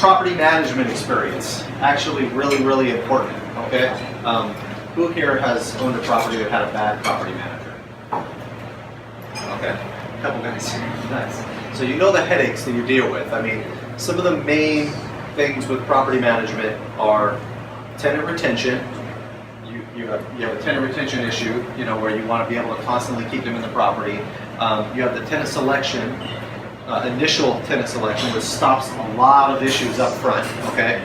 property management experience. Actually really important, okay? Who here has owned a property that had a bad property manager? Okay, a couple guys. Nice. So you know the headaches that you deal with. I mean, some of the main things with property management are tenant retention. You have a tenant retention issue, you know, where you want to be able to constantly keep them in the property. You have the tenant selection, initial tenant selection, which stops a lot of issues up front, okay?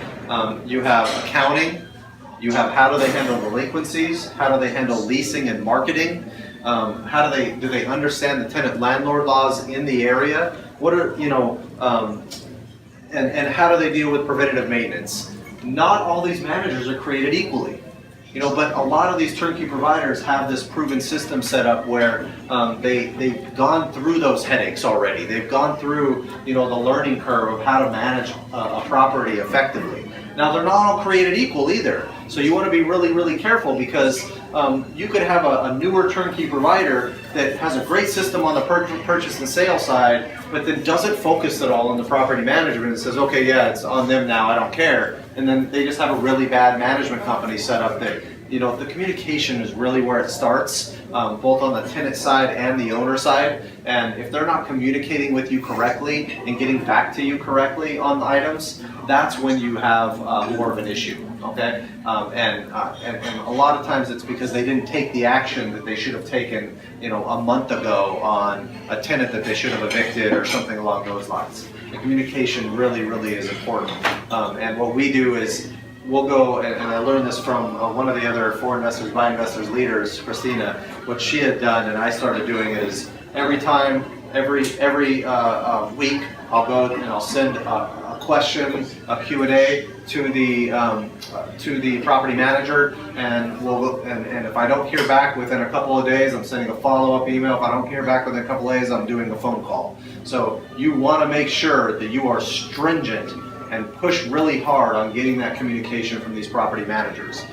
You have accounting, you have how do they handle delinquencies, how do they handle leasing and marketing, how do they understand the tenant landlord laws in the area, what are, you know, and how do they deal with preventative maintenance. Not all these managers are created equally. You know, but a lot of these turnkey providers have this proven system set up where they've gone through those headaches already. They've gone through, you know, the learning curve of how to manage a property effectively. Now, they're not all created equal either. So you want to be really careful, because you could have a newer turnkey provider that has a great system on the purchase and sale side, but then doesn't focus at all on the property management and says, okay, yeah, it's on them now, I don't care. And then they just have a really bad management company set up that, you know, the communication is really where it starts, both on the tenant side and the owner side. And if they're not communicating with you correctly and getting back to you correctly on the items, that's when you have more of an issue, okay? And a lot of times it's because they didn't take the action that they should have taken, you know, a month ago on a tenant that they should have evicted or something along those lines. The communication really is important. And what we do is we'll go, and I learned this from one of the other For Investors by Investors leaders, Christina. What she had done, and I started doing it, is every week I'll go and I'll send a question, a Q&A to the property manager, and and if I don't hear back within a couple of days, I'm sending a follow-up email. If I don't hear back within a couple of days, I'm doing a phone call. So you want to make sure that you are stringent and push really hard on getting that communication from these property managers.